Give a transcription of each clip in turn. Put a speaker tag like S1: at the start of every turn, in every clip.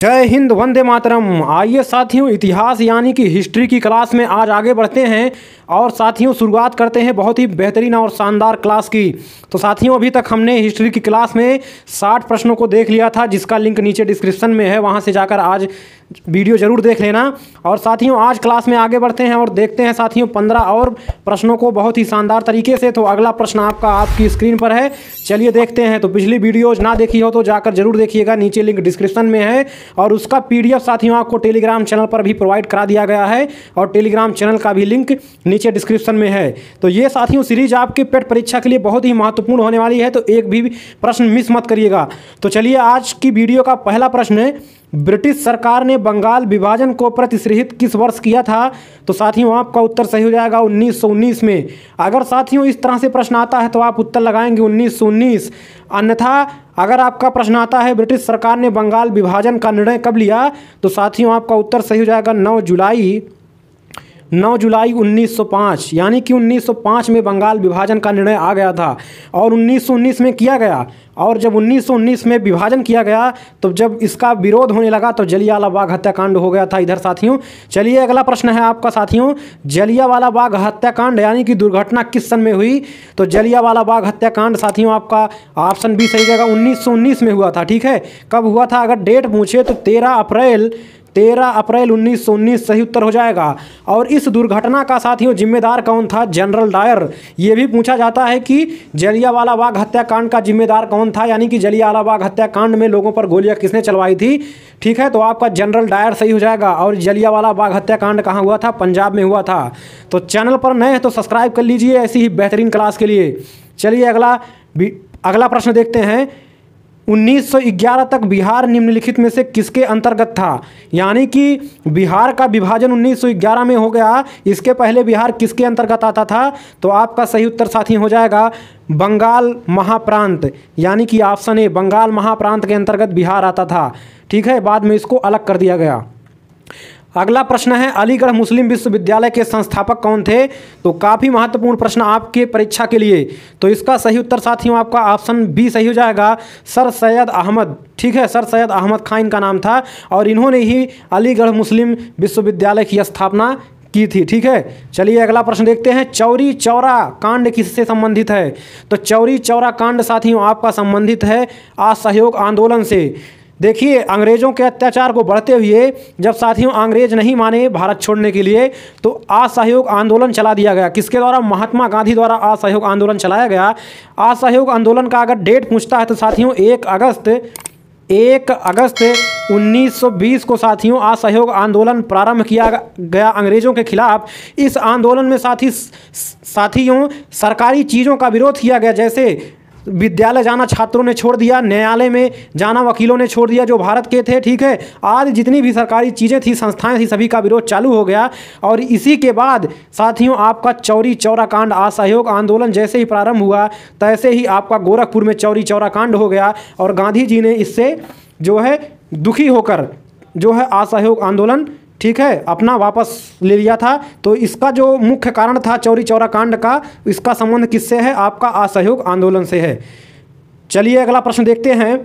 S1: जय हिंद, वंदे मातरम। आइए साथियों, इतिहास यानी कि हिस्ट्री की क्लास में आज आगे बढ़ते हैं और साथियों शुरुआत करते हैं बहुत ही बेहतरीन और शानदार क्लास की। तो साथियों अभी तक हमने हिस्ट्री की क्लास में 60 प्रश्नों को देख लिया था, जिसका लिंक नीचे डिस्क्रिप्शन में है, वहां से जाकर आज वीडियो जरूर देख लेना। और साथियों आज क्लास में आगे बढ़ते हैं और देखते हैं साथियों 15 और प्रश्नों को बहुत ही शानदार तरीके से। तो अगला प्रश्न आपकी स्क्रीन पर है, चलिए देखते हैं। तो पिछली वीडियोज ना देखी हो तो जाकर जरूर देखिएगा, नीचे लिंक डिस्क्रिप्शन में है और उसका PDF साथियों आपको टेलीग्राम चैनल पर भी प्रोवाइड करा दिया गया है और टेलीग्राम चैनल का भी लिंक नीचे डिस्क्रिप्शन में है। तो ये साथियों सीरीज आपके पेट परीक्षा के लिए बहुत ही महत्वपूर्ण होने वाली है, तो एक भी प्रश्न मिस मत करिएगा। तो चलिए आज की वीडियो का पहला प्रश्न है, ब्रिटिश सरकार ने बंगाल विभाजन को प्रतिशत किस वर्ष किया था? तो साथियों आपका उत्तर सही हो जाएगा 1919 में। अगर साथियों इस तरह से प्रश्न आता है तो आप उत्तर लगाएंगे 1919। अन्यथा अगर आपका प्रश्न आता है ब्रिटिश सरकार ने बंगाल विभाजन का निर्णय कब लिया, तो साथियों आपका उत्तर सही हो जाएगा 9 जुलाई 1905। यानी कि 1905 में बंगाल विभाजन का निर्णय आ गया था और 1919 में किया गया। और जब 1919 में विभाजन किया गया तो जब इसका विरोध होने लगा तो जलियांवाला बाग हत्याकांड हो गया था इधर साथियों। चलिए अगला प्रश्न है आपका साथियों, जलियांवाला बाग हत्याकांड यानी कि दुर्घटना किस सन में हुई? तो जलियांवाला बाग हत्याकांड साथियों आपका ऑप्शन बी सही जगह 1919 में हुआ था। ठीक है, कब हुआ था अगर डेट पूछे तो 13 अप्रैल 1919 सही उत्तर हो जाएगा। और इस दुर्घटना का साथियों जिम्मेदार कौन था? General Dyer. ये भी पूछा जाता है कि जलियांवाला बाग हत्याकांड का जिम्मेदार कौन था, यानी कि जलियांवाला बाग हत्याकांड में लोगों पर गोलियां किसने चलवाई थी? ठीक है, तो आपका जनरल डायर सही हो जाएगा। और जलियांवाला बाग हत्याकांड कहाँ हुआ था? पंजाब में हुआ था। तो चैनल पर नए हैं तो सब्सक्राइब कर लीजिए ऐसी ही बेहतरीन क्लास के लिए। चलिए अगला प्रश्न देखते हैं, 1911 तक बिहार निम्नलिखित में से किसके अंतर्गत था? यानी कि बिहार का विभाजन 1911 में हो गया, इसके पहले बिहार किसके अंतर्गत आता था? तो आपका सही उत्तर साथी हो जाएगा बंगाल महाप्रांत, यानी कि ऑप्शन ए बंगाल महाप्रांत के अंतर्गत बिहार आता था। ठीक है, बाद में इसको अलग कर दिया गया। अगला प्रश्न है, अलीगढ़ मुस्लिम विश्वविद्यालय के संस्थापक कौन थे? तो काफ़ी महत्वपूर्ण प्रश्न आपके परीक्षा के लिए। तो इसका सही उत्तर साथियों आपका ऑप्शन बी सही हो जाएगा, सर सैयद अहमद। ठीक है, सर सैयद अहमद खान इनका नाम था और इन्होंने ही अलीगढ़ मुस्लिम विश्वविद्यालय की स्थापना की थी। ठीक है, चलिए अगला प्रश्न देखते हैं, चौरी चौरा कांड किससे संबंधित है? तो चौरी चौरा कांड साथियों आपका संबंधित है असहयोग आंदोलन से। देखिए अंग्रेज़ों के अत्याचार को बढ़ते हुए जब साथियों अंग्रेज नहीं माने भारत छोड़ने के लिए तो असहयोग आंदोलन चला दिया गया। किसके द्वारा? महात्मा गांधी द्वारा असहयोग आंदोलन चलाया गया। असहयोग आंदोलन का अगर डेट पूछता है तो साथियों 1 अगस्त 1920 को साथियों असहयोग आंदोलन प्रारंभ किया गया अंग्रेज़ों के खिलाफ। इस आंदोलन में साथियों सरकारी चीज़ों का विरोध किया गया, जैसे विद्यालय जाना छात्रों ने छोड़ दिया, न्यायालय में जाना वकीलों ने छोड़ दिया जो भारत के थे। ठीक है, आज जितनी भी सरकारी चीज़ें थी, संस्थाएं थी, सभी का विरोध चालू हो गया। और इसी के बाद साथियों आपका चौरी चौरा कांड असहयोग आंदोलन जैसे ही प्रारंभ हुआ तैसे ही आपका गोरखपुर में चौरी चौरा कांड हो गया और गांधी जी ने इससे जो है दुखी होकर जो है असहयोग आंदोलन ठीक है अपना वापस ले लिया था। तो इसका जो मुख्य कारण था चौरी चौरा कांड का, इसका संबंध किससे है? आपका असहयोग आंदोलन से है। चलिए अगला प्रश्न देखते हैं,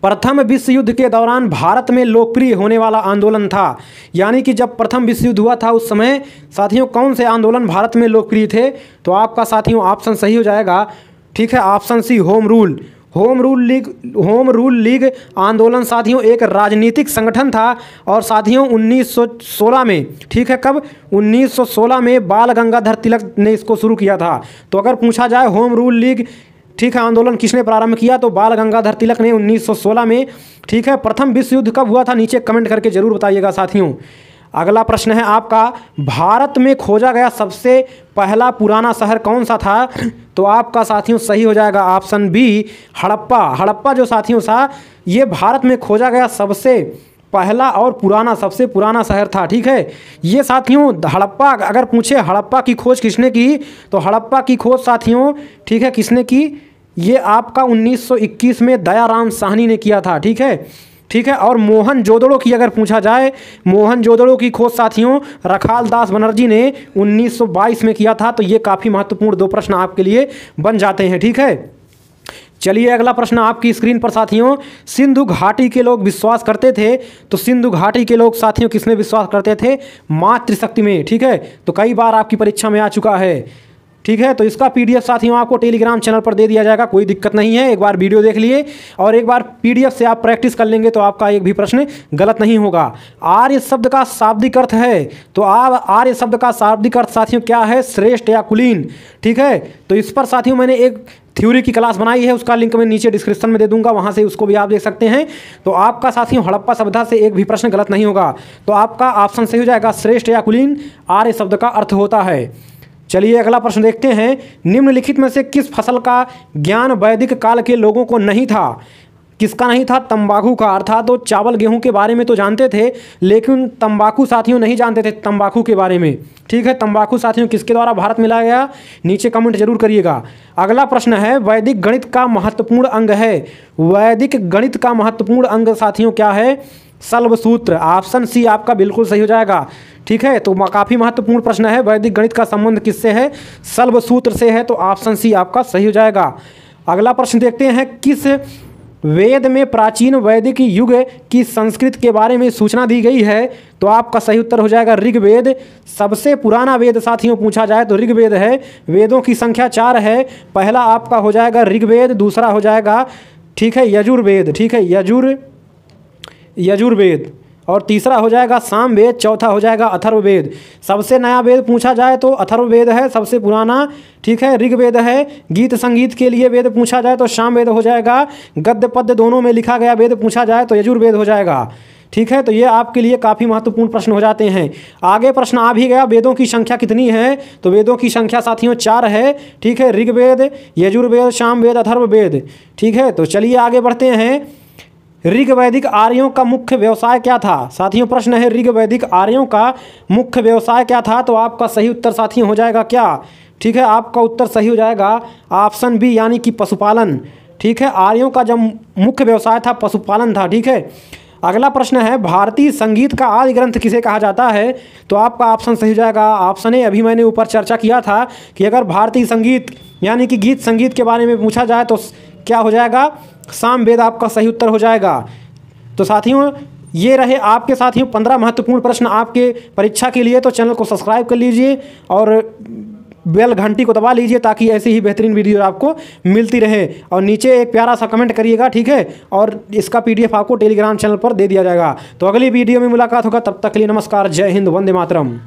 S1: प्रथम विश्व युद्ध के दौरान भारत में लोकप्रिय होने वाला आंदोलन था। यानी कि जब प्रथम विश्व युद्ध हुआ था उस समय साथियों कौन से आंदोलन भारत में लोकप्रिय थे? तो आपका साथियों ऑप्शन सही हो जाएगा। ठीक है, option C home rule league आंदोलन साथियों एक राजनीतिक संगठन था और साथियों 1916 में, ठीक है कब? 1916 में बाल गंगाधर तिलक ने इसको शुरू किया था। तो अगर पूछा जाए होम रूल लीग ठीक है आंदोलन किसने प्रारंभ किया, तो बाल गंगाधर तिलक ने 1916 में। ठीक है, प्रथम विश्व युद्ध कब हुआ था? नीचे कमेंट करके जरूर बताइएगा साथियों। अगला प्रश्न है आपका, भारत में खोजा गया सबसे पहला पुराना शहर कौन सा था? तो आपका साथियों सही हो जाएगा ऑप्शन बी हड़प्पा जो साथियों था ये भारत में खोजा गया सबसे पहला और सबसे पुराना शहर था। ठीक है, ये साथियों हड़प्पा अगर पूछे हड़प्पा की खोज किसने की, तो हड़प्पा की खोज साथियों ठीक है किसने की? ये आपका 1921 में दयाराम साहनी ने किया था। ठीक है, और मोहनजोदड़ो की अगर पूछा जाए, मोहनजोदड़ो की खोज साथियों रखाल दास बनर्जी ने 1922 में किया था। तो ये काफ़ी महत्वपूर्ण 2 प्रश्न आपके लिए बन जाते हैं। ठीक है, चलिए अगला प्रश्न आपकी स्क्रीन पर साथियों, सिंधु घाटी के लोग विश्वास करते थे, तो सिंधु घाटी के लोग साथियों किसमें विश्वास करते थे? मातृशक्ति में। ठीक है, तो कई बार आपकी परीक्षा में आ चुका है। ठीक है, तो इसका पीडीएफ साथियों आपको टेलीग्राम चैनल पर दे दिया जाएगा, कोई दिक्कत नहीं है। एक बार वीडियो देख लिए और एक बार पीडीएफ से आप प्रैक्टिस कर लेंगे तो आपका एक भी प्रश्न गलत नहीं होगा। आर्य शब्द का शाब्दिक अर्थ है, तो आर्य शब्द का शाब्दिक अर्थ साथियों क्या है? श्रेष्ठ या कुलीन। ठीक है, तो इस पर साथियों मैंने एक थ्योरी की क्लास बनाई है, उसका लिंक मैं नीचे डिस्क्रिप्शन में दे दूंगा, वहां से उसको भी आप देख सकते हैं। तो आपका साथियों हड़प्पा सभ्यता से एक भी प्रश्न गलत नहीं होगा, तो आपका ऑप्शन सही हो जाएगा, श्रेष्ठ या कुलीन आर्य शब्द का अर्थ होता है। चलिए अगला प्रश्न देखते हैं, निम्नलिखित में से किस फसल का ज्ञान वैदिक काल के लोगों को नहीं था? किसका नहीं था? तंबाकू का। अर्थात तो चावल गेहूं के बारे में तो जानते थे, लेकिन तंबाकू साथियों नहीं जानते थे तंबाकू के बारे में। ठीक है, तंबाकू साथियों किसके द्वारा भारत में लाया गया? नीचे कमेंट जरूर करिएगा। अगला प्रश्न है, वैदिक गणित का महत्वपूर्ण अंग है। वैदिक गणित का महत्वपूर्ण अंग साथियों क्या है? शल्ब सूत्र। ऑप्शन सी आपका बिल्कुल सही हो जाएगा। ठीक है, तो काफ़ी महत्वपूर्ण प्रश्न है, वैदिक गणित का संबंध किससे है? शल्ब सूत्र से है, तो ऑप्शन सी आपका सही हो जाएगा। अगला प्रश्न देखते हैं, किस वेद में प्राचीन वैदिक युग की संस्कृत के बारे में सूचना दी गई है? तो आपका सही उत्तर हो जाएगा ऋग्वेद। सबसे पुराना वेद साथियों पूछा जाए तो ऋग्वेद है। वेदों की संख्या 4 है। पहला आपका हो जाएगा ऋग्वेद, दूसरा हो जाएगा ठीक है यजुर्वेद। ठीक है, यजुर्वेद, और तीसरा हो जाएगा सामवेद, चौथा हो जाएगा अथर्ववेद। सबसे नया वेद पूछा जाए तो अथर्ववेद है, सबसे पुराना ठीक है ऋग्वेद है। गीत संगीत के लिए वेद पूछा जाए तो सामवेद हो जाएगा। गद्य पद्य दोनों में लिखा गया वेद पूछा जाए तो यजुर्वेद हो जाएगा। ठीक है, तो ये आपके लिए काफ़ी महत्वपूर्ण प्रश्न हो जाते हैं। आगे प्रश्न आ भी गया, वेदों की संख्या कितनी है? तो वेदों की संख्या साथियों 4 है। ठीक है, ऋग्वेद, यजुर्वेद, सामवेद, अथर्ववेद। ठीक है, तो चलिए आगे बढ़ते हैं। ऋग वैदिक आर्यों का मुख्य व्यवसाय क्या था? साथियों प्रश्न है, ऋग वैदिक आर्यों का मुख्य व्यवसाय क्या था? तो आपका सही उत्तर साथियों हो जाएगा क्या? ठीक है, आपका उत्तर सही हो जाएगा ऑप्शन बी, यानी कि पशुपालन। ठीक है, आर्यों का जब मुख्य व्यवसाय था पशुपालन था। ठीक है, अगला प्रश्न है, भारतीय संगीत का आदि ग्रंथ किसे कहा जाता है? तो आपका ऑप्शन सही हो जाएगा ऑप्शन ए। अभी मैंने ऊपर चर्चा किया था कि अगर भारतीय संगीत यानी कि गीत संगीत के बारे में पूछा जाए तो क्या हो जाएगा? सामवेद आपका सही उत्तर हो जाएगा। तो साथियों ये रहे आपके साथियों 15 महत्वपूर्ण प्रश्न आपके परीक्षा के लिए। तो चैनल को सब्सक्राइब कर लीजिए और बेल घंटी को दबा लीजिए ताकि ऐसी ही बेहतरीन वीडियो आपको मिलती रहे। और नीचे एक प्यारा सा कमेंट करिएगा। ठीक है, और इसका पीडीएफ आपको टेलीग्राम चैनल पर दे दिया जाएगा। तो अगली वीडियो में मुलाकात होगा, तब तक के लिए नमस्कार, जय हिंद, वंदे मातरम।